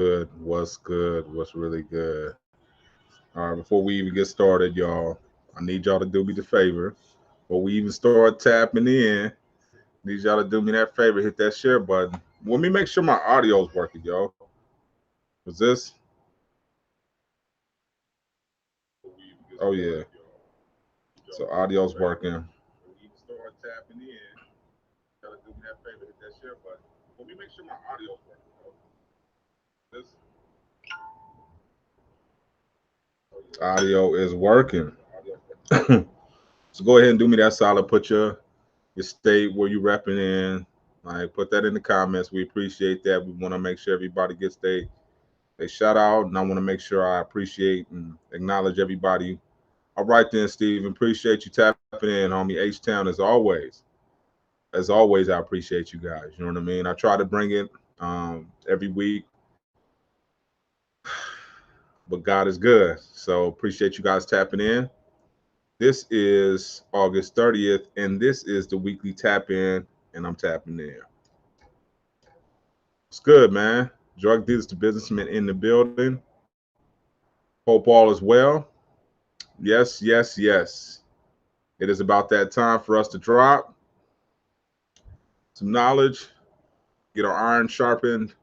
Good. What's good? What's really good? All right, before we even get started, y'all, I need y'all to do me the favor. Before we even start tapping in, need y'all to do me that favor, hit that share button. Let me make sure my audio is working, y'all. Was this? Oh yeah. So audio's working. Before we even start tapping in, y'all to do me that favor, hit that share button. Let me make sure my audio's working, y'all. This audio is working. So go ahead and do me that solid. Put your state where you repping in. Like put that in the comments. We appreciate that. We want to make sure everybody gets they shout out, and I want to make sure I appreciate and acknowledge everybody. All right then, Steven. Appreciate you tapping in, homie. H Town as always. As always, I appreciate you guys. You know what I mean? I try to bring it every week, but God is good. So appreciate you guys tapping in. This is August 30th, and this is the weekly tap in, and I'm tapping in. It's good, man. Drug dealers to businessmen in the building. Hope all is well. Yes, yes, yes. It is about that time for us to drop some knowledge, get our iron sharpened,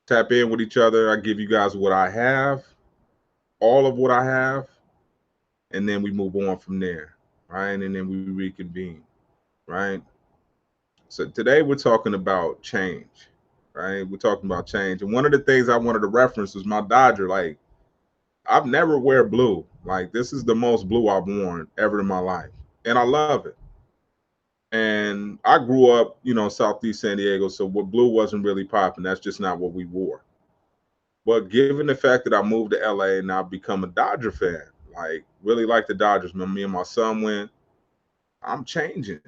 tap in with each other. I give you guys what I have, all of what I have, and then we move on from there, right? And then we reconvene, right? So today we're talking about change, right? We're talking about change. And one of the things I wanted to reference was my Dodger. Like, I've never wear blue. Like, this is the most blue I've worn ever in my life. And I love it. And I grew up, Southeast San Diego, so what blue wasn't really popping. That's just not what we wore. But given the fact that I moved to LA and I've become a Dodger fan, like really like the Dodgers. Me and my son went, I'm changing.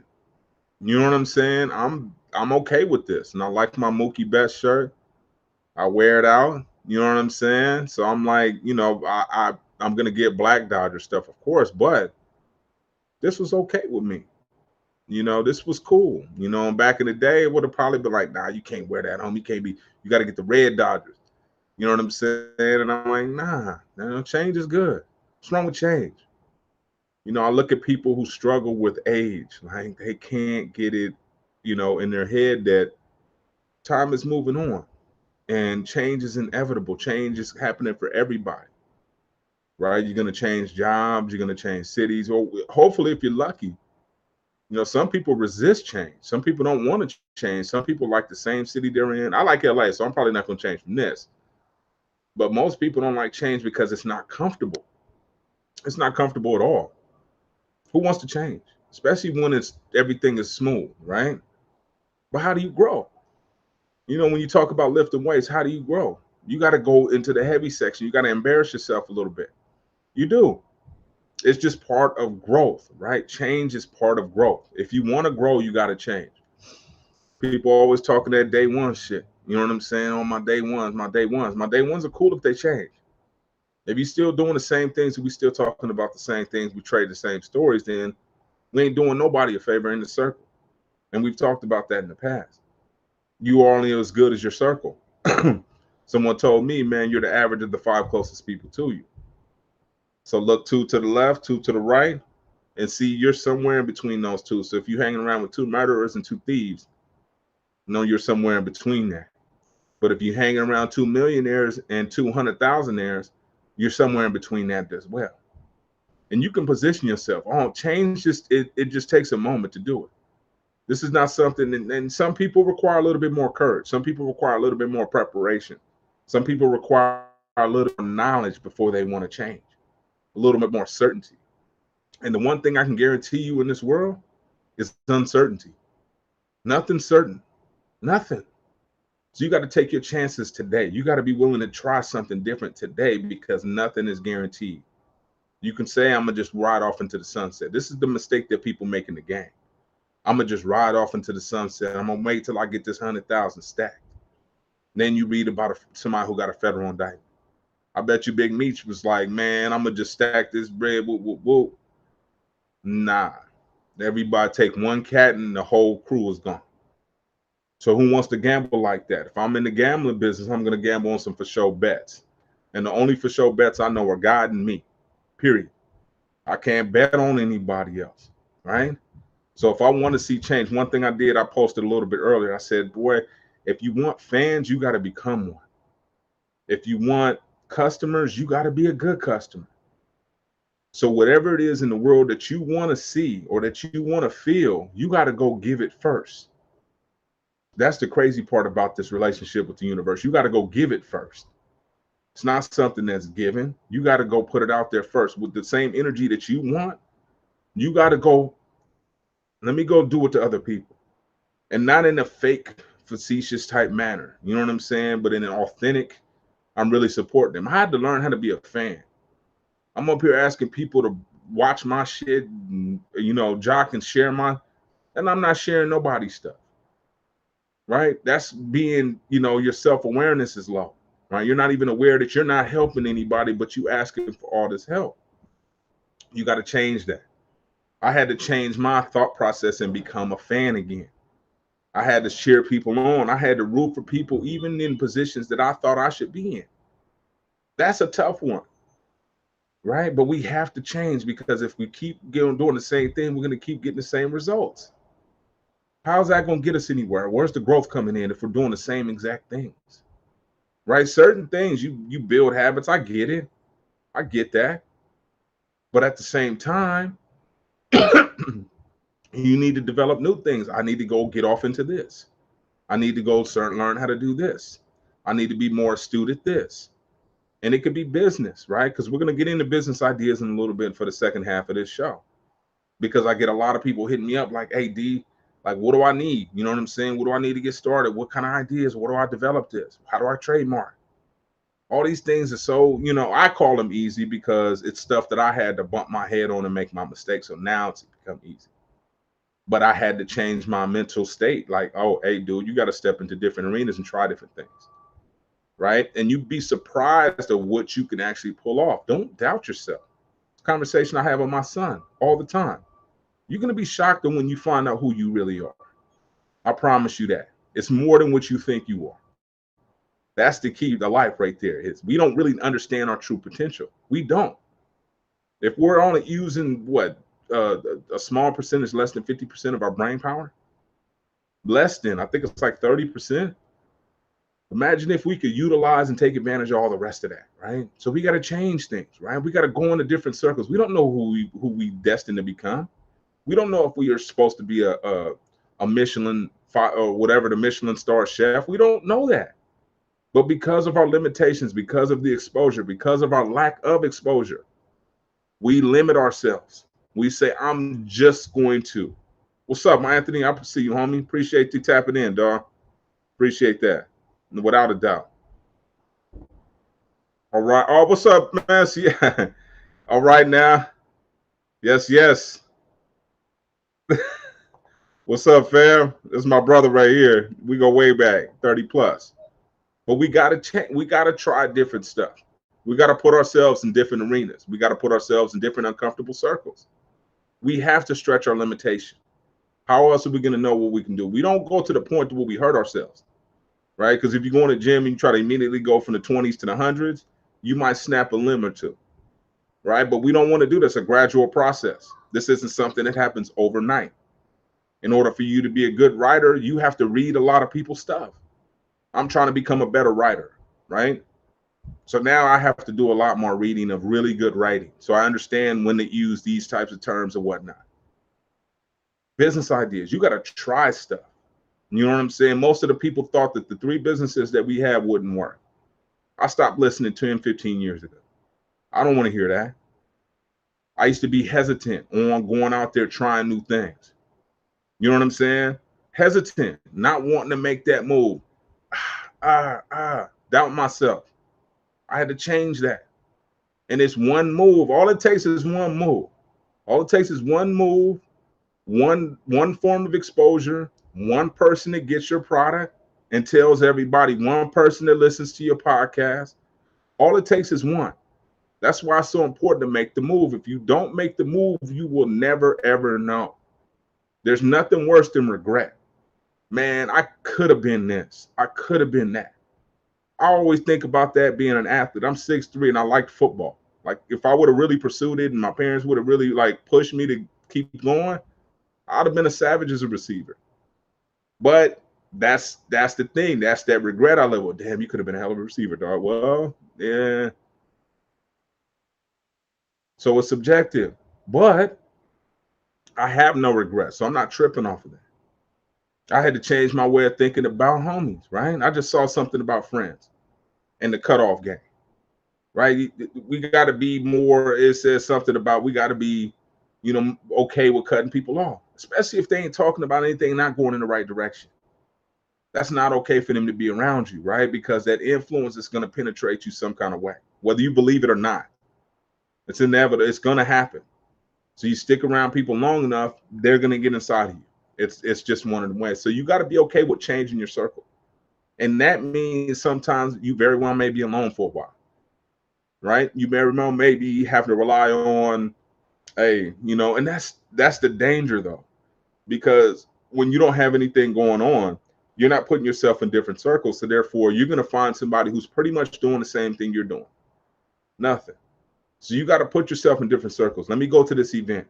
You know what I'm saying? I'm okay with this. And I like my Mookie Betts shirt. I wear it out. You know what I'm saying? So I'm like, I'm gonna get black Dodger stuff, of course, but this was okay with me. This was cool. And back in the day, it would have probably been like, nah, you can't wear that home. You can't be, you got to get the red Dodgers. You know what I'm saying? And I'm like, nah, change is good. What's wrong with change? I look at people who struggle with age, like they can't get it, in their head that time is moving on and change is inevitable. Change is happening for everybody, right? You're going to change jobs, you're going to change cities, or hopefully, if you're lucky. Some people resist change. Some people don't want to change. Some people like the same city they're in. I like LA, so I'm probably not going to change from this. But most people don't like change because it's not comfortable. It's not comfortable at all. Who wants to change? Especially when it's everything is smooth, right? But how do you grow? When you talk about lifting weights, how do you grow? You got to go into the heavy section. You got to embarrass yourself a little bit. You do. It's just part of growth, right? Change is part of growth. If you want to grow, you got to change. People always talking that day one shit. You know what I'm saying? On my day ones, my day ones. My day ones are cool if they change. If you're still doing the same things, we still talking about the same things, we trade the same stories, then we ain't doing nobody a favor in the circle. And we've talked about that in the past. You are only as good as your circle. Someone told me, man, you're the average of the five closest people to you. So look two to the left, two to the right, and see you're somewhere in between those two. So if you're hanging around with two murderers and two thieves, know you're somewhere in between there. But if you're hanging around two millionaires and 200,000aires, you're somewhere in between that as well. And you can position yourself. Oh, change it just takes a moment to do it. This is not something, and some people require a little bit more courage. Some people require a little bit more preparation. Some people require a little more knowledge before they want to change, a little bit more certainty. And the one thing I can guarantee you in this world is uncertainty. Nothing's certain. Nothing. So you got to take your chances today. You got to be willing to try something different today because nothing is guaranteed. You can say, I'm going to just ride off into the sunset. This is the mistake that people make in the game. I'm going to just ride off into the sunset. I'm going to wait till I get this 100,000 stacked. Then you read about somebody who got a federal indictment. I bet you Big Meech was like, man, I'm going to just stack this bread. Whoop, whoop, whoop. Nah. Everybody take one cat and the whole crew is gone. So who wants to gamble like that? If I'm in the gambling business, I'm going to gamble on some for show bets. And the only for show bets I know are God and me, period. I can't bet on anybody else, right? So if I want to see change, one thing I did, I posted a little bit earlier. I said, boy, if you want fans, you got to become one. If you want customers, you got to be a good customer. So whatever it is in the world that you want to see or that you want to feel, you got to go give it first. That's the crazy part about this relationship with the universe. You got to go give it first. It's not something that's given. You got to go put it out there first with the same energy that you want. You got to go, let me go do it to other people, and not in a fake, facetious type manner. You know what I'm saying? But in an authentic, I'm really supporting them. I had to learn how to be a fan. I'm up here asking people to watch my shit, and, jock and share and I'm not sharing nobody's stuff, right? That's being, your self-awareness is low, right? You're not even aware that you're not helping anybody, but you asking for all this help. You got to change that. I had to change my thought process and become a fan again. I had to cheer people on. I had to root for people, even in positions that I thought I should be in. That's a tough one, right? But we have to change, because if we keep doing the same thing, we're going to keep getting the same results. How's that going to get us anywhere? Where's the growth coming in if we're doing the same exact things, right? Certain things, you build habits. I get it. I get that. But at the same time, you need to develop new things. I need to go get off into this. I need to go learn how to do this. I need to be more astute at this. And it could be business, right? Because we're going to get into business ideas in a little bit for the second half of this show. Because I get a lot of people hitting me up like, hey, D, like, what do I need? You know what I'm saying? What do I need to get started? What kind of ideas? What do I develop this? How do I trademark? All these things are so, I call them easy because it's stuff that I had to bump my head on and make my mistakes. So now it's become easy. But I had to change my mental state. Like, oh, hey, dude, you got to step into different arenas and try different things. Right? And you'd be surprised at what you can actually pull off. Don't doubt yourself. It's a conversation I have with my son all the time. You're going to be shocked when you find out who you really are. I promise you that. It's more than what you think you are. That's the key to life right there. Is we don't really understand our true potential. We don't. If we're only using a small percentage, less than 50% of our brain power, less than, I think it's like 30%. Imagine if we could utilize and take advantage of all the rest of that, right? So we got to change things, right? We got to go into different circles. We don't know who we destined to become. We don't know if we are supposed to be a Michelin or whatever, the Michelin star chef. We don't know that. But because of our limitations, because of the exposure, because of our lack of exposure, we limit ourselves. We say, I'm just going to. What's up, my Anthony? I see you, homie. Appreciate you tapping in, dog. Appreciate that. Without a doubt. All right. Oh, what's up, man? Yeah. All right now. Yes, yes. What's up, fam? This is my brother right here. We go way back, 30 plus. But we gotta change. We gotta try different stuff. We gotta put ourselves in different arenas. We gotta put ourselves in different uncomfortable circles. We have to stretch our limitation. How else are we gonna know what we can do? We don't go to the point where we hurt ourselves, right? Because if you go in the gym and you try to immediately go from the 20s to the hundreds, you might snap a limb or two, right? But we don't want to do this. A gradual process. This isn't something that happens overnight. In order for you to be a good writer, you have to read a lot of people's stuff. I'm trying to become a better writer, right? So now I have to do a lot more reading of really good writing. So I understand when to use these types of terms and whatnot. Business ideas, you got to try stuff. You know what I'm saying? Most of the people thought that the 3 businesses that we have wouldn't work. I stopped listening 10, 15 years ago. I don't want to hear that. I used to be hesitant on going out there trying new things. You know what I'm saying? Hesitant, not wanting to make that move. Doubt myself. I had to change that. And it's one move. All it takes is one move. All it takes is one move, one form of exposure, one person that gets your product and tells everybody, one person that listens to your podcast. All it takes is one. That's why it's so important to make the move. If you don't make the move, you will never, ever know. There's nothing worse than regret. Man, I could have been this. I could have been that. I always think about that being an athlete. I'm 6'3" and I liked football. Like if I would have really pursued it and my parents would have really like pushed me to keep going, I'd have been a savage as a receiver. But that's the thing. That's that regret I live with. Damn, you could have been a hell of a receiver, dog. Well, yeah. So it's subjective. But I have no regrets. So I'm not tripping off of that. I had to change my way of thinking about homies, right? I just saw something about friends and the cutoff game, right? We got to be more. It says something about we got to be, okay with cutting people off, especially if they ain't talking about anything not going in the right direction. That's not okay for them to be around you, right? Because that influence is going to penetrate you some kind of way, whether you believe it or not. It's inevitable. It's going to happen. So you stick around people long enough, they're going to get inside of you. It's just one of the ways. So you got to be okay with changing your circle. And that means sometimes you very well may be alone for a while, right? You very well maybe have to rely on, and that's the danger though, because when you don't have anything going on, you're not putting yourself in different circles. So therefore, you're going to find somebody who's pretty much doing the same thing you're doing. Nothing. So you got to put yourself in different circles. Let me go to this event.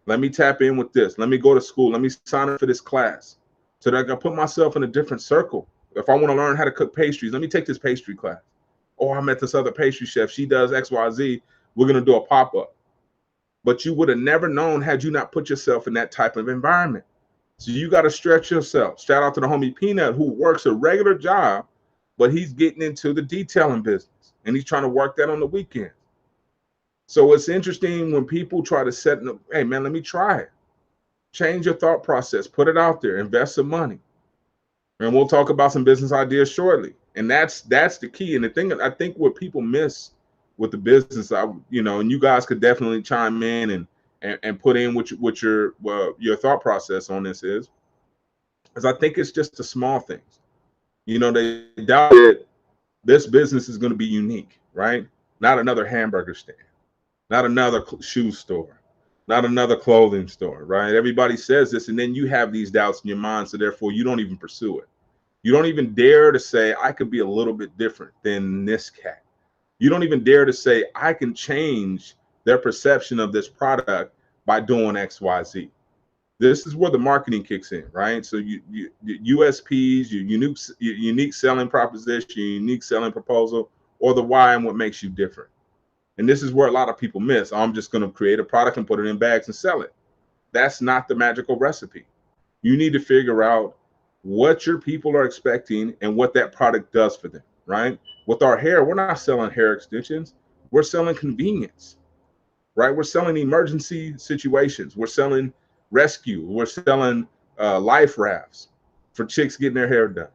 Let me tap in with this. Let me go to school. Let me sign up for this class so that I can put myself in a different circle. If I want to learn how to cook pastries, let me take this pastry class. Or I met this other pastry chef. She does X, Y, Z. We're going to do a pop-up. But you would have never known had you not put yourself in that type of environment. So you got to stretch yourself. Shout out to the homie Peanut who works a regular job, but he's getting into the detailing business and he's trying to work that on the weekend. So it's interesting when people try to set, hey man, let me try it. Change your thought process, put it out there, invest some money. And we'll talk about some business ideas shortly. And that's the key. And the thing I think what people miss with the business, and you guys could definitely chime in and put in what your thought process on this is I think it's just the small things. They doubt that this business is going to be unique, right? Not another hamburger stand, not another shoe store, not another clothing store, right? Everybody says this, and then you have these doubts in your mind, so therefore you don't even pursue it. You don't even dare to say, I could be a little bit different than this cat. You don't even dare to say, I can change their perception of this product by doing X, Y, Z. This is where the marketing kicks in, right? So USPs, your unique selling proposition, your unique selling proposal, or the why and what makes you different. And this is where a lot of people miss. I'm just going to create a product and put it in bags and sell it. That's not the magical recipe. You need to figure out what your people are expecting and what that product does for them, right? With our hair, we're not selling hair extensions. We're selling convenience, right? We're selling emergency situations. We're selling rescue. We're selling life rafts for chicks getting their hair done.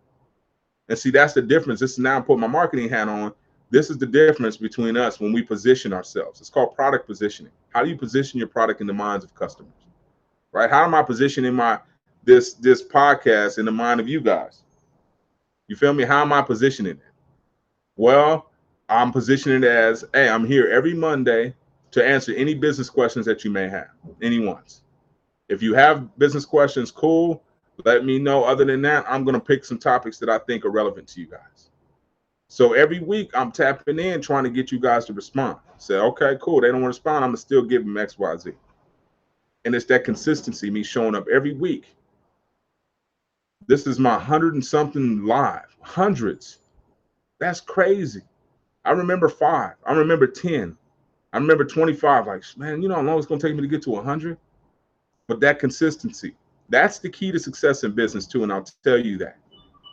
And see, that's the difference. This is now I'm putting my marketing hat on. This is the difference between us when we position ourselves. It's called product positioning. How do you position your product in the minds of customers, right? How am I positioning this podcast in the mind of you guys? You feel me? How am I positioning it? Well, I'm positioning it as, hey, I'm here every Monday to answer any business questions that you may have, anyone's. If you have business questions, cool. Let me know. Other than that, I'm going to pick some topics that I think are relevant to you guys. So every week I'm tapping in, trying to get you guys to respond. Say, okay, cool. They don't respond. I'm going to still give them X, Y, Z. And it's that consistency, me showing up every week. This is my 100 and something live, hundreds. That's crazy. I remember 5. I remember 10. I remember 25. Like, man, you know how long it's going to take me to get to 100? But that consistency, that's the key to success in business too. And I'll tell you that.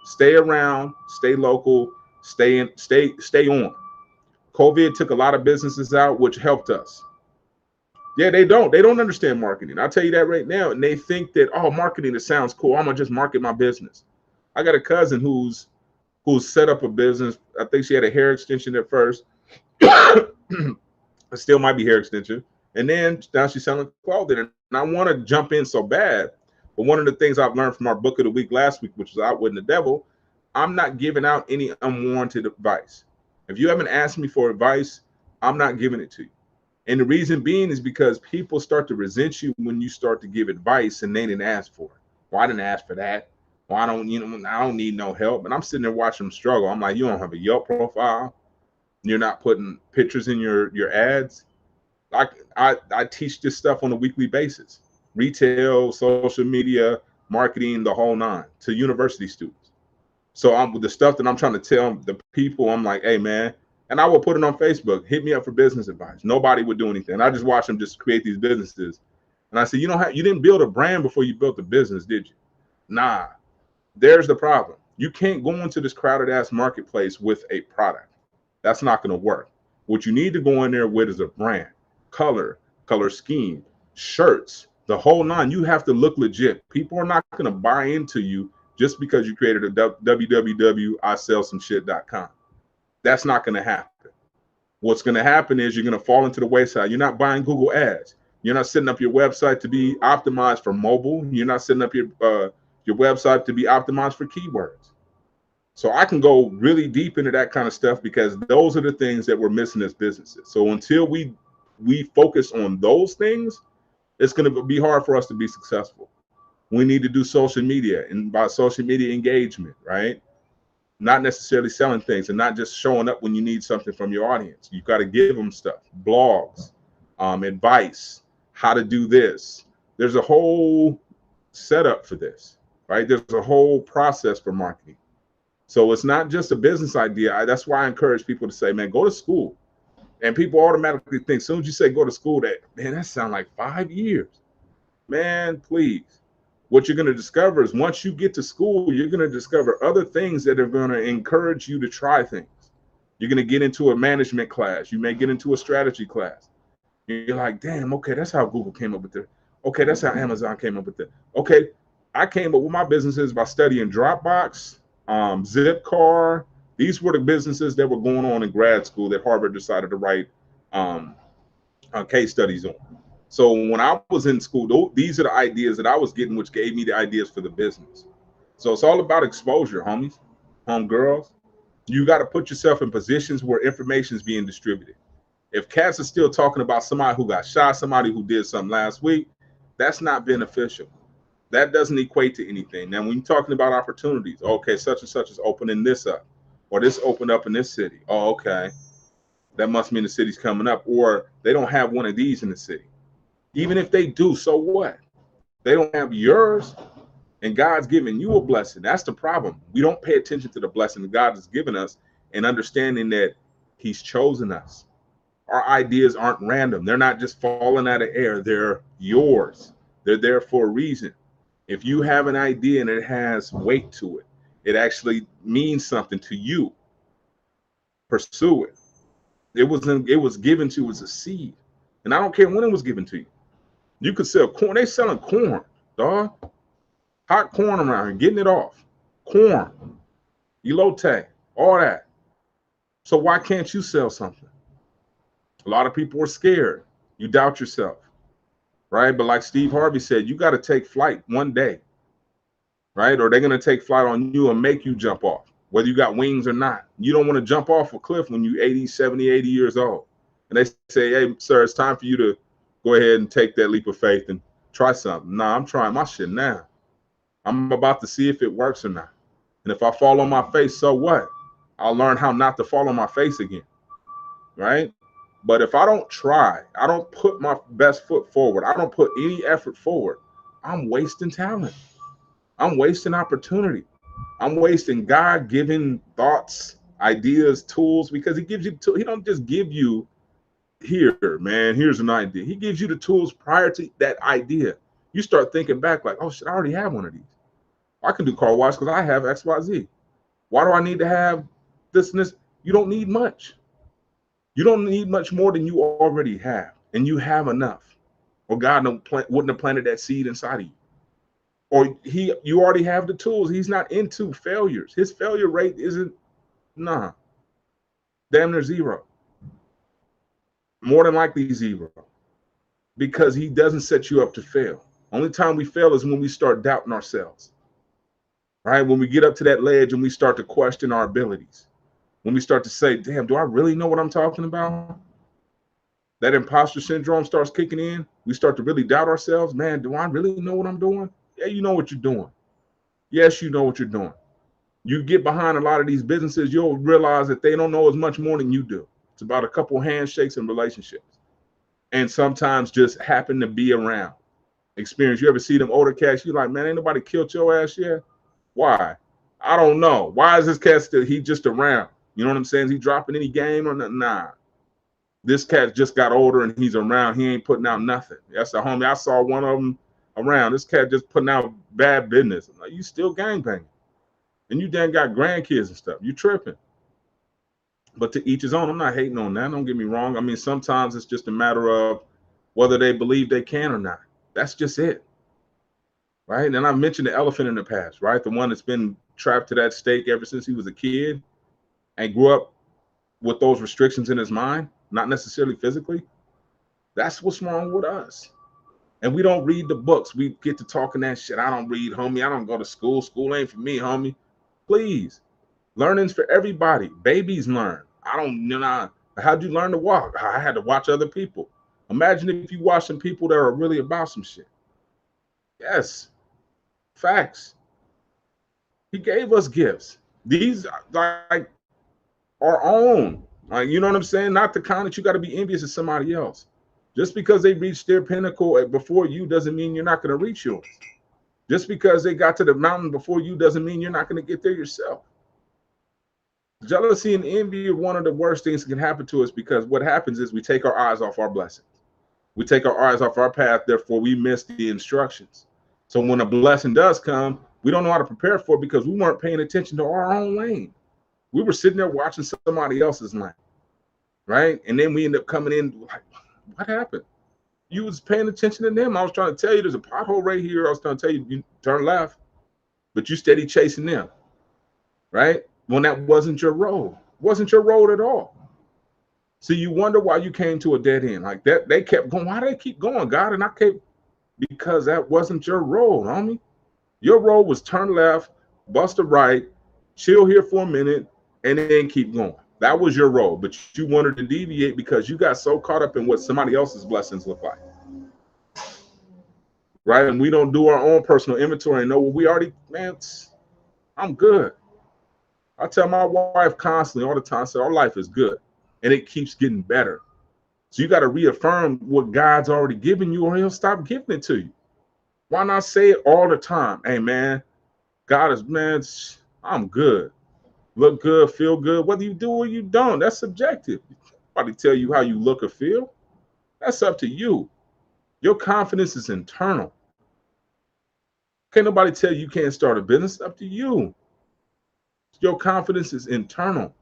Stay around, stay local, stay on. COVID took a lot of businesses out, which helped us. Yeah, they don't understand marketing. I'll tell you that right now. And they think that, oh, marketing, it sounds cool. I'm gonna just market my business. I got a cousin who's set up a business. I think she had a hair extension at first. It still might be hair extension. And then now she's selling clothing. And I want to jump in so bad. But one of the things I've learned from our book of the week last week, which was Outwitting the Devil, I'm not giving out any unwarranted advice. If you haven't asked me for advice, I'm not giving it to you. And the reason being is because people start to resent you when you start to give advice and they didn't ask for it. Well, I didn't ask for that. Well, I don't need no help. And I'm sitting there watching them struggle. I'm like, you don't have a Yelp profile. You're not putting pictures in your ads. Like I teach this stuff on a weekly basis. Retail, social media, marketing, the whole nine to university students. So I'm with the stuff that I'm trying to tell the people, I'm like, hey man, and I will put it on Facebook, hit me up for business advice. Nobody would do anything. I just watch them just create these businesses. And I said, you didn't build a brand before you built a business, did you? Nah, there's the problem. You can't go into this crowded ass marketplace with a product. That's not going to work. What you need to go in there with is a brand, color scheme, shirts, the whole nine. You have to look legit. People are not going to buy into you just because you created a www.isellsomeshit.com. That's not going to happen. What's going to happen is you're going to fall into the wayside. You're not buying Google ads. You're not setting up your website to be optimized for mobile. You're not setting up your website to be optimized for keywords. So I can go really deep into that kind of stuff because those are the things that we're missing as businesses. So until we focus on those things, it's going to be hard for us to be successful. We need to do social media, and by social media engagement, right? Not necessarily selling things and not just showing up when you need something from your audience. You got to give them stuff, blogs, advice, how to do this. There's a whole setup for this, right? There's a whole process for marketing. So it's not just a business idea. That's why I encourage people to say, man, go to school. And people automatically think, as soon as you say go to school, that sounds like 5 years. Man, please. What you're going to discover is once you get to school, you're going to discover other things that are going to encourage you to try things. You're going to get into a management class. You may get into a strategy class. You're like, damn, okay, that's how Google came up with it. Okay, that's how Amazon came up with it. Okay, I came up with my businesses by studying Dropbox, Zipcar. These were the businesses that were going on in grad school that Harvard decided to write case studies on. So when I was in school, these are the ideas that I was getting, which gave me the ideas for the business. So it's all about exposure, homies, homegirls. You got to put yourself in positions where information is being distributed. If cats are still talking about somebody who got shot, somebody who did something last week, that's not beneficial. That doesn't equate to anything. Now, when you're talking about opportunities, okay, such and such is opening this up, or this opened up in this city. Oh, okay. That must mean the city's coming up, or they don't have one of these in the city. Even if they do, so what? They don't have yours, and God's giving you a blessing. That's the problem. We don't pay attention to the blessing that God has given us and understanding that he's chosen us. Our ideas aren't random. They're not just falling out of air. They're yours. They're there for a reason. If you have an idea and it has weight to it, it actually means something to you. Pursue it. It was given to you as a seed. And I don't care when it was given to you. You could sell corn. They selling corn, dog. Hot corn around here, getting it off. Corn, elote, all that. So why can't you sell something? A lot of people are scared. You doubt yourself, right? But like Steve Harvey said, you got to take flight one day, right? Or they're going to take flight on you and make you jump off, whether you got wings or not. You don't want to jump off a cliff when you're 80, 70, 80 years old. And they say, hey, sir, it's time for you to go ahead and take that leap of faith and try something. Nah, I'm trying my shit now. I'm about to see if it works or not. And if I fall on my face, so what? I'll learn how not to fall on my face again, right? But if I don't try, I don't put my best foot forward, I don't put any effort forward, I'm wasting talent. I'm wasting opportunity. I'm wasting God-given thoughts, ideas, tools, because he gives you, he don't just give you, here, man, here's an idea. He gives you the tools prior to that idea. You start thinking back like, oh shit, I already have one of these. I can do car wash because I have XYZ. Why do I need to have this and this? You don't need much. You don't need much more than you already have. And you have enough. Or God wouldn't have planted that seed inside of you. Or you already have the tools. He's not into failures. His failure rate isn't, damn near zero. More than likely zero. Because he doesn't set you up to fail. Only time we fail is when we start doubting ourselves. Right? When we get up to that ledge and we start to question our abilities. When we start to say, damn, do I really know what I'm talking about? That imposter syndrome starts kicking in. We start to really doubt ourselves. Man, do I really know what I'm doing? Yeah, you know what you're doing. Yes, you know what you're doing. You get behind a lot of these businesses, you'll realize that they don't know as much more than you do. It's about a couple handshakes and relationships. And sometimes just happen to be around. Experience. You ever see them older cats? You like, man, ain't nobody killed your ass yet. Why? I don't know. Why is this cat still? He just around. You know what I'm saying? Is he dropping any game or not? Nah. This cat just got older and he's around. He ain't putting out nothing. That's a homie. I saw one of them around. This cat just putting out bad business. I'm like, you still gangbanging. And you then got grandkids and stuff. You tripping. But to each his own. I'm not hating on that. Don't get me wrong. I mean, sometimes it's just a matter of whether they believe they can or not. That's just it. Right. And I mentioned the elephant in the past, right? The one that's been trapped to that stake ever since he was a kid and grew up with those restrictions in his mind, not necessarily physically. That's what's wrong with us. And we don't read the books. We get to talking that shit. I don't read, homie. I don't go to school. School ain't for me, homie. Please. Learning's for everybody. Babies learn. I don't, you know, how'd you learn to walk? I had to watch other people. Imagine if you watch some people that are really about some shit. Yes. Facts. He gave us gifts. These like our own. Like, you know what I'm saying? Not the kind that you got to be envious of somebody else. Just because they reached their pinnacle before you doesn't mean you're not going to reach yours. Just because they got to the mountain before you doesn't mean you're not going to get there yourself. Jealousy and envy are one of the worst things that can happen to us, because what happens is we take our eyes off our blessings. We take our eyes off our path, therefore we miss the instructions. So when a blessing does come, we don't know how to prepare for it because we weren't paying attention to our own lane. We were sitting there watching somebody else's lane, right? And then we end up coming in like, what happened? You was paying attention to them. I was trying to tell you there's a pothole right here. I was trying to tell you, you turn left, but you steady chasing them, right? When that wasn't your road. Wasn't your road at all. So you wonder why you came to a dead end. Like that, they kept going. Why do they keep going, God? And I kept, because that wasn't your road, homie. Your road was turn left, bust a right, chill here for a minute, and then keep going. That was your road, but you wanted to deviate because you got so caught up in what somebody else's blessings look like. Right? And we don't do our own personal inventory and know, well, we already, man, I'm good. I tell my wife constantly all the time, so our life is good and it keeps getting better. So you got to reaffirm what God's already given you, or he'll stop giving it to you. Why not say it all the time? Hey, man, God is, man, I'm good. Look good, feel good. Whether you do or you don't, that's subjective. Nobody tell you how you look or feel. That's up to you. Your confidence is internal. Can't nobody tell you can't start a business. It's up to you. Your confidence is internal.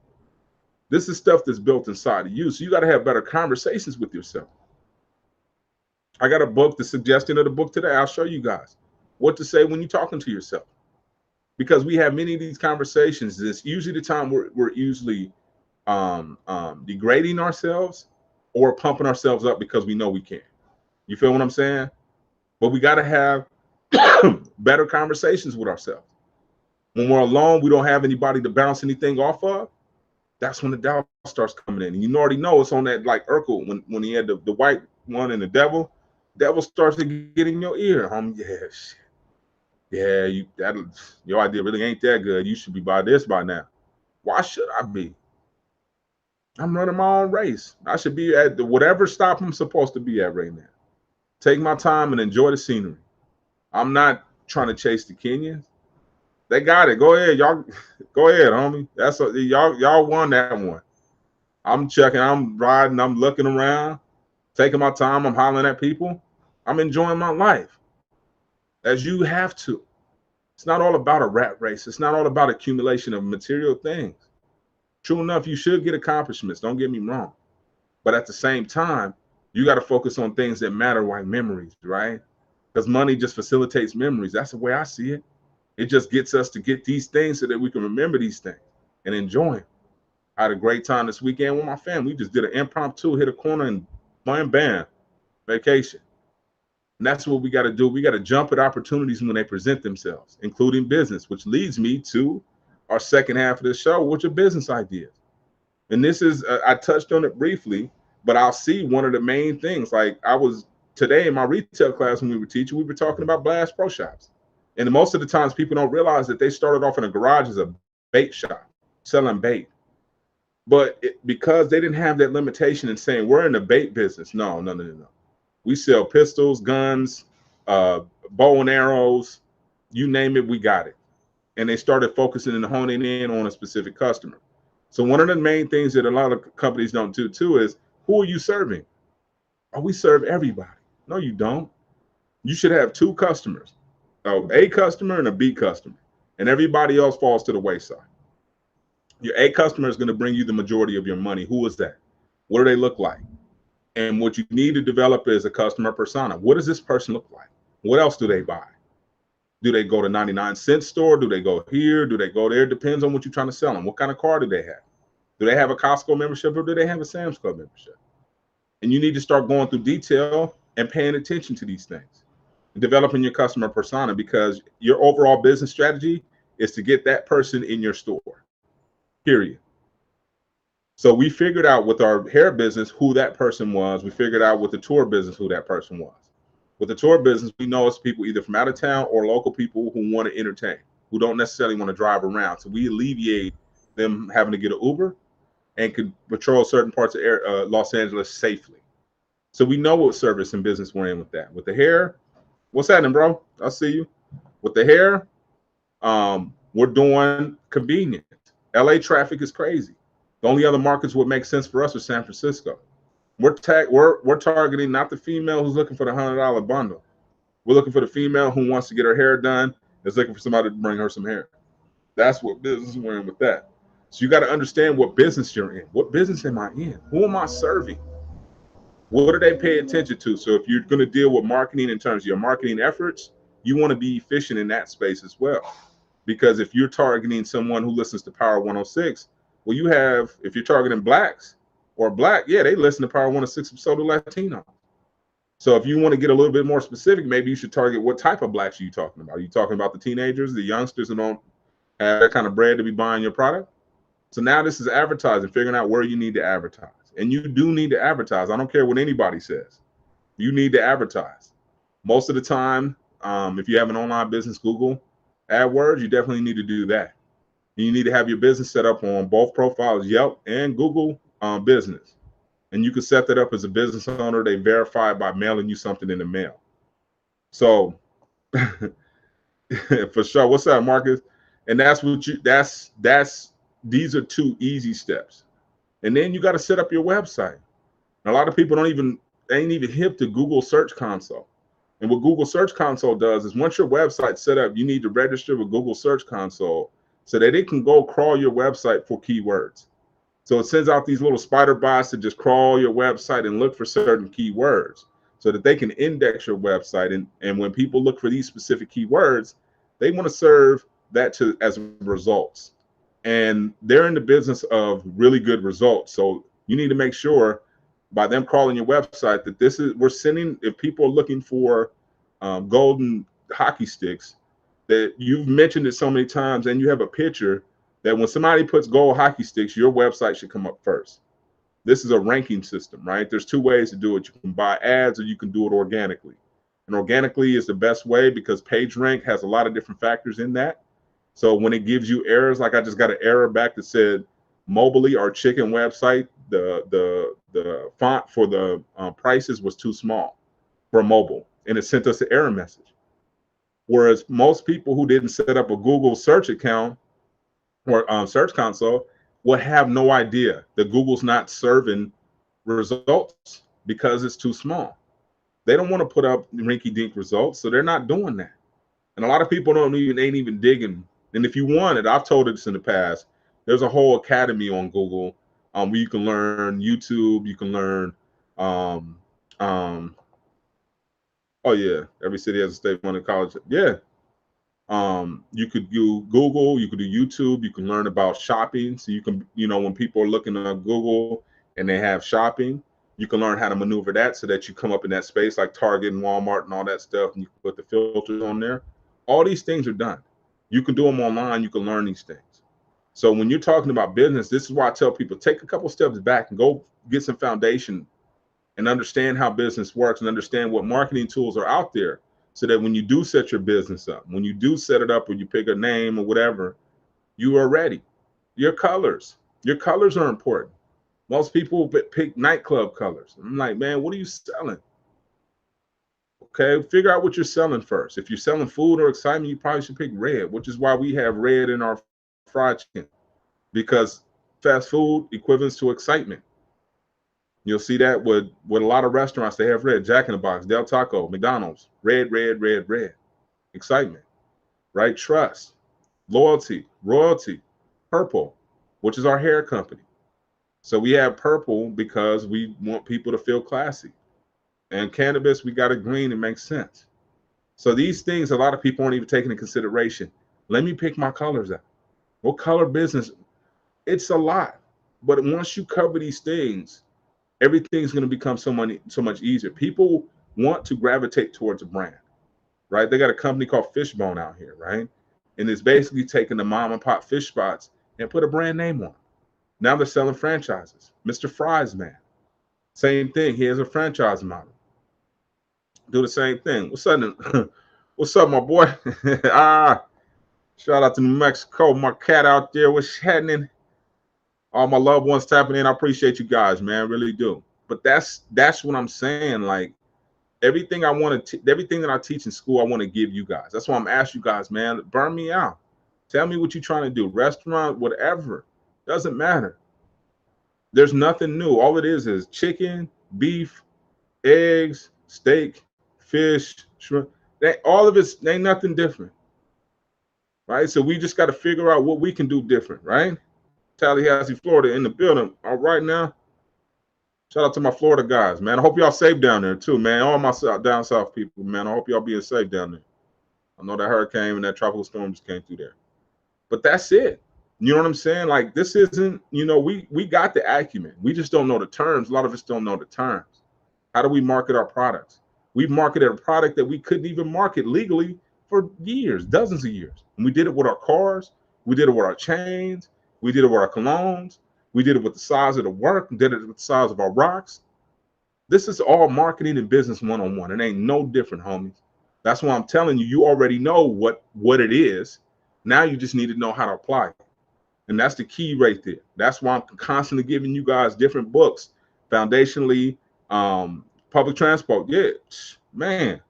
This is stuff that's built inside of you. So you got to have better conversations with yourself. I got a book, the suggestion of the book today. I'll show you guys what to say when you're talking to yourself. Because we have many of these conversations. It's usually the time we're usually degrading ourselves or pumping ourselves up because we know we can. You feel what I'm saying? But we got to have better conversations with ourselves. When we're alone, we don't have anybody to bounce anything off of. That's when the doubt starts coming in. And you already know it's on that, like Urkel, when he had the white one and the devil starts to get in your ear. Yeah, shit. Yeah, your idea really ain't that good. You should be by this by now. Why should I be? I'm running my own race. I should be at whatever stop I'm supposed to be at right now. Take my time and enjoy the scenery. I'm not trying to chase the Kenyans. They got it. Go ahead, y'all. Go ahead, homie. That's y'all won that one. I'm checking. I'm riding. I'm looking around, taking my time. I'm hollering at people. I'm enjoying my life, as you have to. It's not all about a rat race. It's not all about accumulation of material things. True enough, you should get accomplishments. Don't get me wrong. But at the same time, you got to focus on things that matter, like memories, right? Because money just facilitates memories. That's the way I see it. It just gets us to get these things so that we can remember these things and enjoy them. I had a great time this weekend with my family. We just did an impromptu, hit a corner, and bam, vacation. And that's what we got to do. We got to jump at opportunities when they present themselves, including business, which leads me to our second half of the show, which are business ideas. And this is, I touched on it briefly, but I'll see one of the main things. Like I was today in my retail class when we were teaching, we were talking about Blast Pro Shops. And most of the times people don't realize that they started off in a garage as a bait shop selling bait. But because they didn't have that limitation in saying we're in the bait business, no, no, no, no, no. We sell pistols, guns, bow and arrows, you name it, we got it. And they started focusing and honing in on a specific customer. So one of the main things that a lot of companies don't do too is, who are you serving? Oh, we serve everybody. No, you don't. You should have two customers, a customer and a B customer, and everybody else falls to the wayside. Your A customer is going to bring you the majority of your money. Who is that? What do they look like? And what you need to develop is a customer persona. What does this person look like? What else do they buy? Do they go to 99-cent store? Do they go here? Do they go there? Depends on what you're trying to sell them. What kind of car do they have? Do they have a Costco membership or do they have a Sam's Club membership? And you need to start going through detail and paying attention to these things, developing your customer persona, because your overall business strategy is to get that person in your store, period. So we figured out with our hair business who that person was. We figured out with the tour business who that person was. With the tour business, we know it's people either from out of town or local people who want to entertain, who don't necessarily want to drive around. So we alleviate them having to get an Uber and could patrol certain parts of Los Angeles safely. So we know what service and business we're in with that. With the hair, what's happening, bro? I see you. With the hair, we're doing convenience. LA traffic is crazy. The only other markets would make sense for us are San Francisco. We're targeting not the female who's looking for the $100 bundle. We're looking for the female who wants to get her hair done, is looking for somebody to bring her some hair. That's what business we're in with that. So you got to understand what business you're in. What business am I in? Who am I serving? What do they pay attention to? So if you're going to deal with marketing in terms of your marketing efforts, you want to be efficient in that space as well. Because if you're targeting someone who listens to Power 106, well, you have, if you're targeting blacks or black, yeah, they listen to Power 106, so do Latino. So if you want to get a little bit more specific, maybe you should target what type of blacks are you talking about? Are you talking about the teenagers, the youngsters who don't have that kind of bread to be buying your product? So now this is advertising, figuring out where you need to advertise. And you do need to advertise. I don't care what anybody says. You need to advertise. Most of the time, if you have an online business, Google AdWords, you definitely need to do that. You need to have your business set up on both profiles, Yelp and Google Business. And you can set that up as a business owner. They verify by mailing you something in the mail. So for sure. What's up, Marcus? And that's what you, these are two easy steps. And then you got to set up your website. And a lot of people ain't even hip to Google Search Console. And what Google Search Console does is once your website's set up, you need to register with Google Search Console so that it can go crawl your website for keywords. So it sends out these little spider bots to just crawl your website and look for certain keywords so that they can index your website. And when people look for these specific keywords, they want to serve that as results. And they're in the business of really good results. So you need to make sure by them crawling your website that we're sending, if people are looking for golden hockey sticks, that you've mentioned it so many times and you have a picture that when somebody puts gold hockey sticks, your website should come up first. This is a ranking system, right? There's two ways to do it. You can buy ads or you can do it organically. And organically is the best way because PageRank has a lot of different factors in that. So when it gives you errors, like I just got an error back that said Mobilely, our chicken website, the font for the prices was too small for mobile, and it sent us an error message. Whereas most people who didn't set up a Google search account or search console would have no idea that Google's not serving results because it's too small. They don't want to put up rinky-dink results, so they're not doing that. And a lot of people ain't even digging. And if you want it, I've told this in the past, there's a whole academy on Google where you can learn YouTube, you can learn, oh yeah, every city has a state-funded college. Yeah. You could do Google, you could do YouTube, you can learn about shopping. So you can, when people are looking at Google and they have shopping, you can learn how to maneuver that so that you come up in that space like Target and Walmart and all that stuff, and you can put the filters on there. All these things are done. You can do them online, you can learn these things. So when you're talking about business, this is why I tell people, take a couple steps back and go get some foundation and understand how business works and understand what marketing tools are out there so that when you do set your business up, when you do set it up or you pick a name or whatever, you are ready. Your colors. Your colors are important. Most people pick nightclub colors. I'm like, man, what are you selling? Okay, figure out what you're selling first. If you're selling food or excitement, you probably should pick red, which is why we have red in our fried chicken, because fast food equivalents to excitement. You'll see that with a lot of restaurants, they have red. Jack in the Box, Del Taco, McDonald's, red, red, red, red. Excitement, right? Trust, loyalty, royalty. Purple, which is our hair company. So we have purple because we want people to feel classy. And cannabis, we got it green. It makes sense. So these things, a lot of people aren't even taking into consideration. Let me pick my colors out. What color business? It's a lot. But once you cover these things, everything's going to become so much easier. People want to gravitate towards a brand, right? They got a company called Fishbone out here, right? And it's basically taking the mom and pop fish spots and put a brand name on. Now they're selling franchises. Mr. Fry's Man, same thing. He has a franchise model. Do the same thing. What's up? What's up, my boy? Shout out to New Mexico. My cat out there. What's happening? All my loved ones tapping in. I appreciate you guys, man. Really do. But that's what I'm saying. Like everything I want to, everything that I teach in school, I want to give you guys. That's why I'm asking you guys, man. Burn me out. Tell me what you're trying to do. Restaurant, whatever. Doesn't matter. There's nothing new. All it is chicken, beef, eggs, steak, fish, shrimp. All of it ain't nothing different, right? So we just got to figure out what we can do different, right? Tallahassee, Florida in the building. All right now. Shout out to my Florida guys, man. I hope y'all safe down there too, man. All my down south people, man. I hope y'all being safe down there. I know that hurricane and that tropical storm just came through there. But that's it. You know what I'm saying? Like this isn't, we got the acumen. We just don't know the terms. A lot of us don't know the terms. How do we market our products? We've marketed a product that we couldn't even market legally for years, dozens of years. And we did it with our cars. We did it with our chains. We did it with our colognes. We did it with the size of the work. We did it with the size of our rocks. This is all marketing and business one-on-one. It ain't no different, homies. That's why I'm telling you, you already know what it is. Now you just need to know how to apply it. And that's the key right there. That's why I'm constantly giving you guys different books, foundationally, public transport. Yeah, man.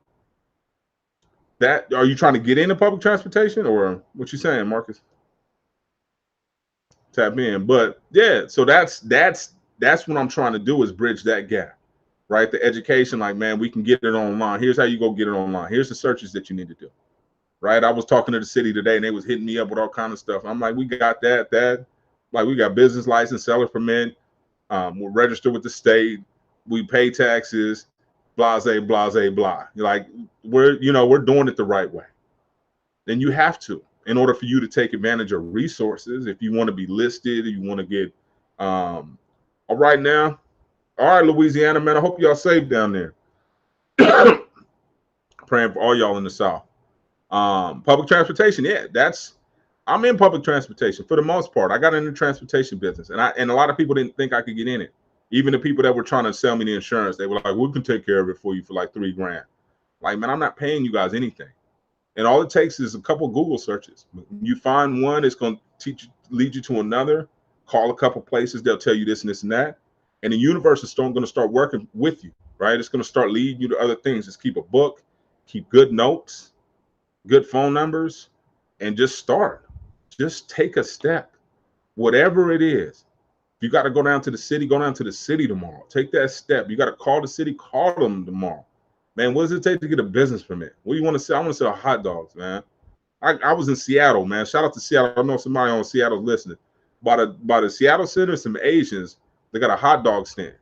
That, are you trying to get into public transportation or what you saying, Marcus? Tap in. But yeah, so that's what I'm trying to do, is bridge that gap, right? The education, like, man, we can get it online. Here's how you go get it online. Here's the searches that you need to do, right? I was talking to the city today and they was hitting me up with all kind of stuff. I'm like, we got that. Like, we got business license, seller permit, we're registered with the state, we pay taxes, blase, blase, blah. Like, we're doing it the right way. Then you have to, in order for you to take advantage of resources, if you want to be listed, you want to get all right now. All right, Louisiana, man. I hope y'all safe down there. Praying for all y'all in the South. Public transportation, yeah, I'm in public transportation for the most part. I got in the transportation business, and a lot of people didn't think I could get in it. Even the people that were trying to sell me the insurance, they were like, we can take care of it for you for like $3 grand. Like, man, I'm not paying you guys anything. And all it takes is a couple Google searches. You find one, it's going to lead you to another. Call a couple places, they'll tell you this and this and that. And the universe is still going to start working with you, right? It's going to start leading you to other things. Just keep a book, keep good notes, good phone numbers, and just start. Just take a step, whatever it is. If you got to go down to the city, go down to the city tomorrow. Take that step. You got to call the city, call them tomorrow. Man, what does it take to get a business permit? What do you want to sell? I want to sell hot dogs, man. I was in Seattle, man. Shout out to Seattle. I know somebody on Seattle listening. By the Seattle Center, some Asians, they got a hot dog stand.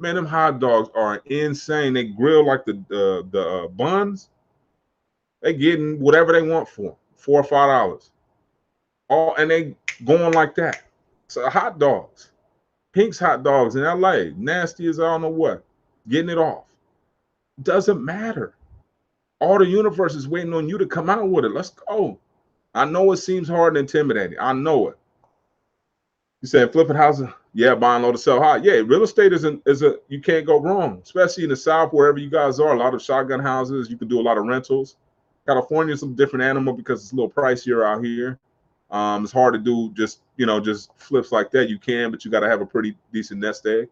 Man, them hot dogs are insane. They grill like the buns. They getting whatever they want for them, $4 or $5. All, and they going like that. So hot dogs, Pink's hot dogs in LA, nasty as I don't know what, getting it off. Doesn't matter. All the universe is waiting on you to come out with it. Let's go. I know it seems hard and intimidating. I know it. You said flipping houses. Yeah, buying low to sell high. Yeah, real estate is a you can't go wrong, especially in the South, wherever you guys are. A lot of shotgun houses. You can do a lot of rentals. California is a different animal because it's a little pricier out here. It's hard to do just just flips like that. You can, but you got to have a pretty decent nest egg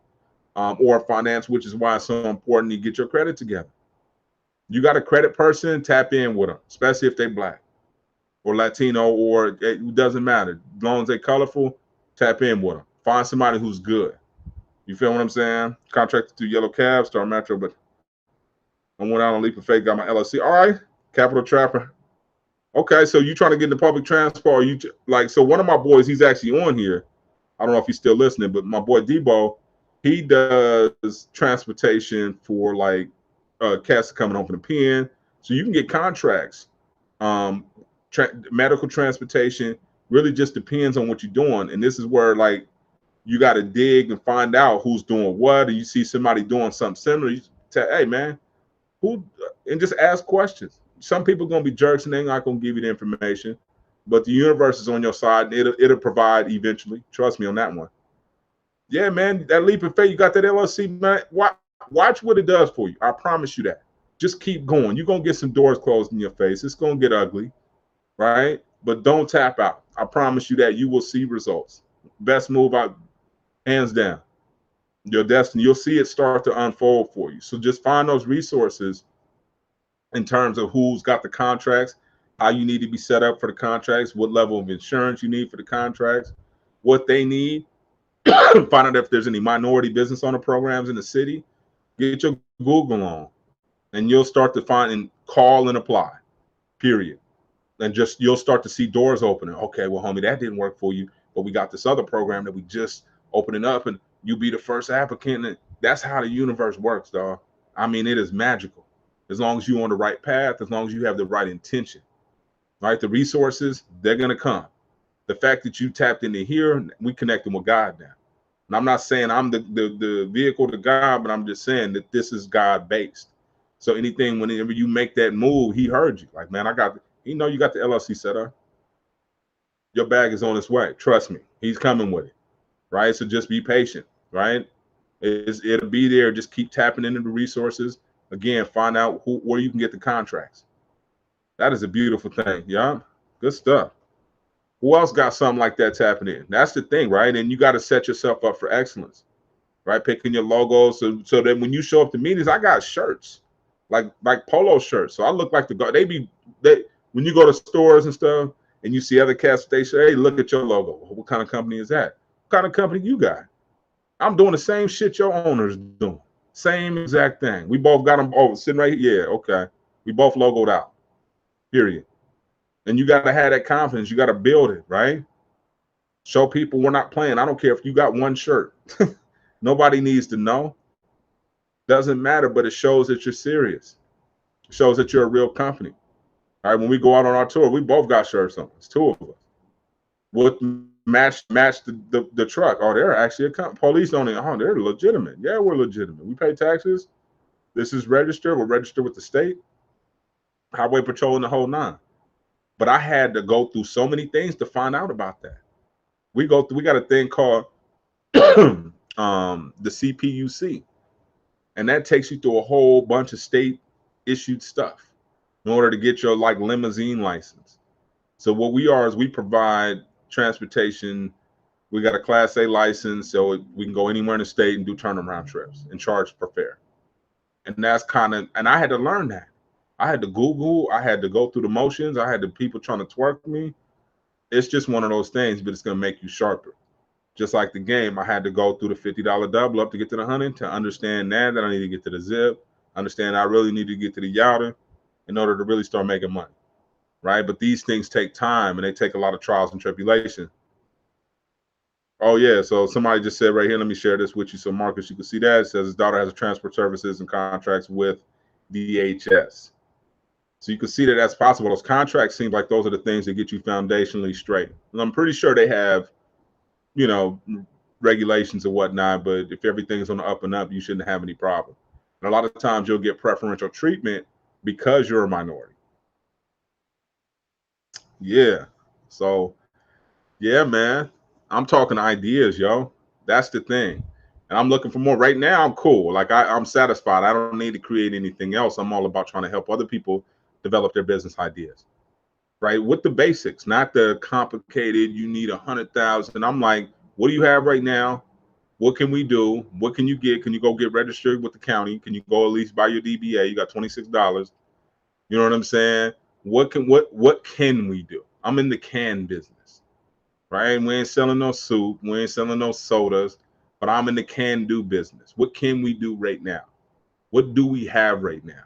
or finance, which is why it's so important to get your credit together. You got a credit person, tap in with them, especially if they black or Latino, or it doesn't matter. As long as they colorful, tap in with them. Find somebody who's good. You feel what I'm saying? Contracted through Yellow Cab, Star Metro, but I went out on Leap of Faith, got my LLC. All right, Capital Trapper. Okay, so you trying to get into public transport? Like, so one of my boys, he's actually on here. I don't know if he's still listening, but my boy Debo, he does transportation for like cats coming home from the pen. So you can get contracts. Um, medical transportation really just depends on what you're doing, and this is where like you got to dig and find out who's doing what, and you see somebody doing something similar. You tell, hey man, who, and just ask questions. Some people gonna be jerks and they're not gonna give you the information, but the universe is on your side. And it'll provide eventually. Trust me on that one. Yeah, man, that leap of faith. You got that LLC, man. Watch what it does for you. I promise you that. Just keep going. You're gonna get some doors closed in your face. It's gonna get ugly, right? But don't tap out. I promise you that you will see results. Best move out, hands down. Your destiny. You'll see it start to unfold for you. So just find those resources in terms of who's got the contracts, how you need to be set up for the contracts, what level of insurance you need for the contracts, what they need. Find out if there's any minority business owner programs in the city. Get your Google on, and you'll start to find and call and apply. Period. And just you'll start to see doors opening. Okay, well, homie, that didn't work for you, but we got this other program that we just opening up, and you be the first applicant. And that's how the universe works, dog. I mean, it is magical. As long as you're on the right path, as long as you have the right intention, right? The resources, they're gonna come. The fact that you tapped into here, we connecting with God now. And I'm not saying I'm the vehicle to God, but I'm just saying that this is God based. So anything, whenever you make that move, he heard you. Like, man, you got the LLC set up. Your bag is on its way. Trust me, he's coming with it, right? So just be patient, right? It'll be there. Just keep tapping into the resources. Again, find out where you can get the contracts. That is a beautiful thing. Yeah, good stuff. Who else got something like that tapping in? That's the thing, right? And you got to set yourself up for excellence, right? Picking your logos so that when you show up to meetings, I got shirts, like polo shirts. So I look like the guy. They when you go to stores and stuff, and you see other cats, they say, "Hey, look at your logo. What kind of company is that? What kind of company you got?" I'm doing the same shit your owner's doing. Same exact thing. We both got them sitting right here. Yeah, okay. We both logoed out. Period. And you got to have that confidence. You got to build it, right? Show people we're not playing. I don't care if you got one shirt. Nobody needs to know. Doesn't matter, but it shows that you're serious. It shows that you're a real company. All right, when we go out on our tour, we both got shirts on. It's two of us. What match the truck? Oh, they're actually a company. Police don't even. Oh, they're legitimate. Yeah, we're legitimate. We pay taxes. This is registered. We're registered with the state. Highway patrol and the whole nine. But I had to go through so many things to find out about that. We got a thing called the CPUC, and that takes you through a whole bunch of state issued stuff in order to get your like limousine license. So what we are is we provide transportation. We got a Class A license, so we can go anywhere in the state and do turnaround trips and charge per fare. And that's and I had to learn that. I had to Google, I had to go through the motions, I had the people trying to twerk me. It's just one of those things, but it's gonna make you sharper. Just like the game, I had to go through the $50 double up to get to the 100 to understand that I need to get to the zip, understand I really need to get to the Youre in order to really start making money, right? But these things take time and they take a lot of trials and tribulation. Oh yeah, so somebody just said right here, let me share this with you. So Marcus, you can see that. It says his daughter has a transport services and contracts with DHS. So you can see that that's possible. Those contracts seem like those are the things that get you foundationally straight. And I'm pretty sure they have, you know, regulations and whatnot, but if everything's on the up and up, you shouldn't have any problem. And a lot of times you'll get preferential treatment because you're a minority. Yeah. So yeah, man. I'm talking ideas, yo. That's the thing. And I'm looking for more. Right now, I'm cool. Like I'm satisfied. I don't need to create anything else. I'm all about trying to help other people develop their business ideas, right? With the basics, not the complicated. You need 100,000. I'm like, what do you have right now? What can we do? What can you get? Can you go get registered with the county? Can you go at least buy your DBA? You got $26. You know what I'm saying? What can we do? I'm in the can business, right? We ain't selling no soup, we ain't selling no sodas, but I'm in the can do business. What can we do right now? What do we have right now?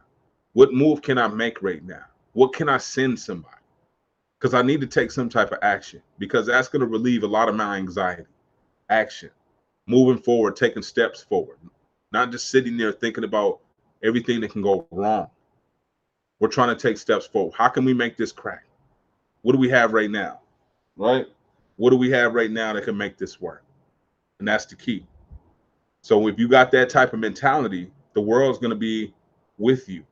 What move can I make right now? What can I send somebody? Because I need to take some type of action, because that's going to relieve a lot of my anxiety. Action, moving forward, taking steps forward, not just sitting there thinking about everything that can go wrong. We're trying to take steps forward. How can we make this crack? What do we have right now? Right? What do we have right now that can make this work? And that's the key. So if you got that type of mentality, the world's going to be with you,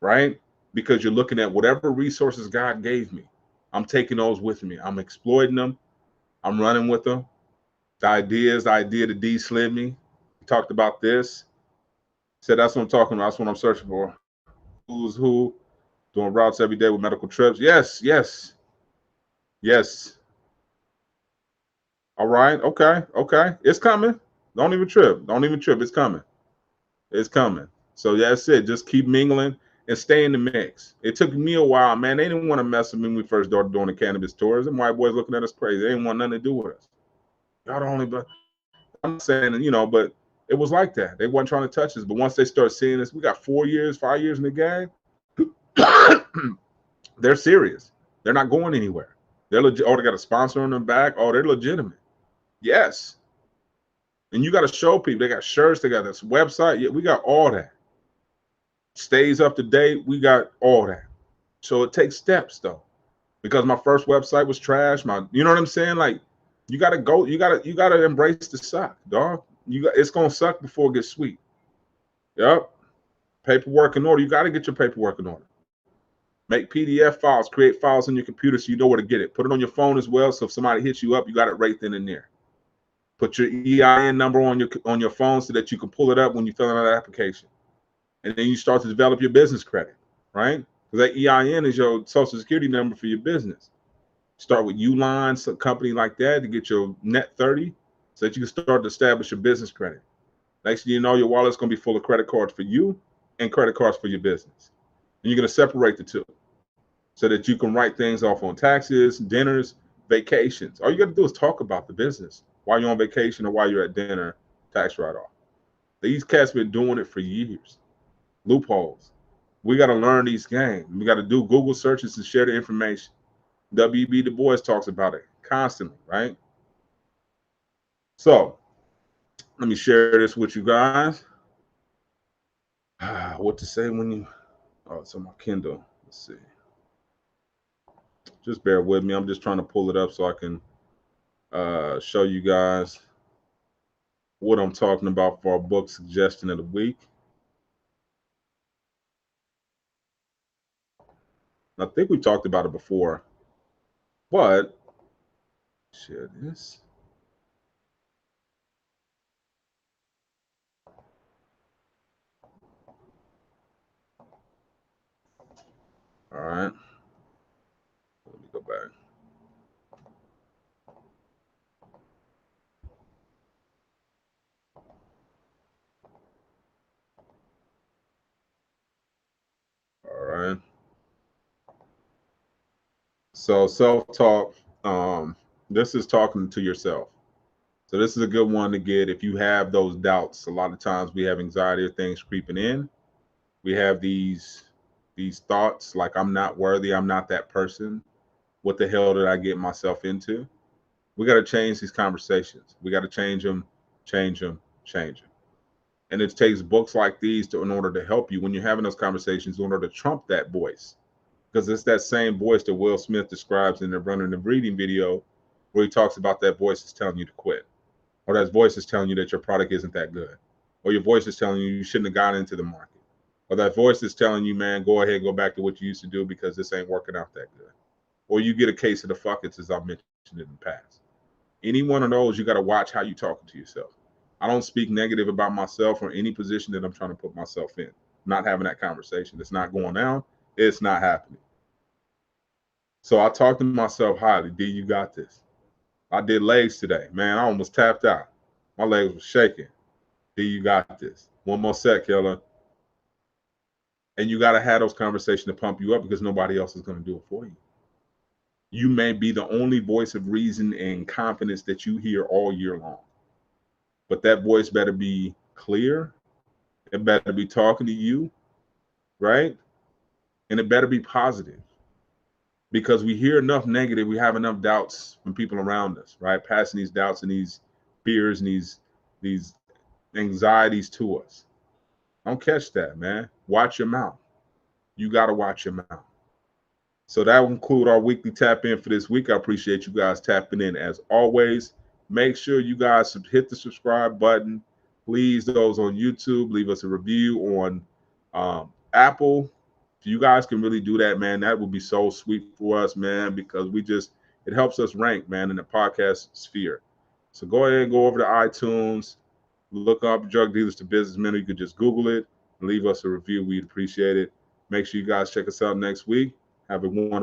right? Because you're looking at whatever resources God gave me. I'm taking those with me. I'm exploiting them. I'm running with them. The idea to de-slim me. We talked about this. Said that's what I'm talking about. That's what I'm searching for. Who's who? Doing routes every day with medical trips. Yes, yes, yes. All right. Okay. Okay. It's coming. Don't even trip. Don't even trip. It's coming. It's coming. So yeah, that's it. Just keep mingling and stay in the mix. It took me a while, man. They didn't want to mess with me when we first started doing the cannabis tours. And white boys looking at us crazy. They didn't want nothing to do with us. Y'all the only, but I'm not saying, but it was like that. They wasn't trying to touch us. But once they start seeing us, we got 4 years, 5 years in the game. They're serious. They're not going anywhere. They're legit. Oh, they got a sponsor on their back. Oh, they're legitimate. Yes. And you got to show people. They got shirts. They got this website. Yeah, we got all that. Stays up to date. We got all that. So it takes steps though, because my first website was trash. You know what I'm saying? Like, you gotta go. You gotta embrace the suck, dog. It's gonna suck before it gets sweet. Yep. Paperwork in order. You gotta get your paperwork in order. Make PDF files. Create files on your computer so you know where to get it. Put it on your phone as well. So if somebody hits you up, you got it right then and there. Put your EIN number on your phone so that you can pull it up when you fill out an application. And then you start to develop your business credit, right? Because that EIN is your social security number for your business. Start with Uline, some company like that, to get your net 30 so that you can start to establish your business credit. Next thing you know, your wallet's going to be full of credit cards for you and credit cards for your business. And you're going to separate the two so that you can write things off on taxes, dinners, vacations. All you got to do is talk about the business while you're on vacation or while you're at dinner, tax write-off. These cats been doing it for years. Loopholes. We got to learn these games. We got to do Google searches and share the information. W.B. Du Bois talks about it constantly, right? So let me share this with you guys. What to say when you, oh, it's on my Kindle. Let's see. Just bear with me. I'm just trying to pull it up so I can show you guys what I'm talking about for our book suggestion of the week. I think we talked about it before, but share this. All right. Let me go back. All right. So self-talk, this is talking to yourself. So this is a good one to get if you have those doubts. A lot of times we have anxiety or things creeping in. We have these thoughts like, I'm not worthy, I'm not that person. What the hell did I get myself into? We got to change these conversations. We got to change them, change them, change them. And it takes books like these in order to help you when you're having those conversations, in order to trump that voice. Because it's that same voice that Will Smith describes in the Running and Breeding video, where he talks about that voice is telling you to quit, or that voice is telling you that your product isn't that good, or your voice is telling you you shouldn't have gotten into the market, or that voice is telling you, man, go ahead, go back to what you used to do because this ain't working out that good. Or you get a case of the fuck it's, as I've mentioned in the past. Any one of those, you got to watch how you talking to yourself. I don't speak negative about myself or any position that I'm trying to put myself in. Not having that conversation. It's not going down. It's not happening. So I talk to myself highly. D, you got this. I did legs today. Man, I almost tapped out. My legs were shaking. D, you got this. One more set, Killer. And you got to have those conversations to pump you up because nobody else is going to do it for you. You may be the only voice of reason and confidence that you hear all year long. But that voice better be clear. It better be talking to you, right? And it better be positive. Because we hear enough negative, we have enough doubts from people around us, right? Passing these doubts and these fears and these anxieties to us. Don't catch that, man. Watch your mouth. You got to watch your mouth. So that will conclude our weekly tap in for this week. I appreciate you guys tapping in as always. Make sure you guys hit the subscribe button. Please, those on YouTube, leave us a review on Apple. If you guys can really do that, man, that would be so sweet for us, man, because it helps us rank, man, in the podcast sphere. So go ahead and go over to iTunes, look up Drug Dealers to Businessmen. You could just Google it and leave us a review. We'd appreciate it. Make sure you guys check us out next week. Have a wonderful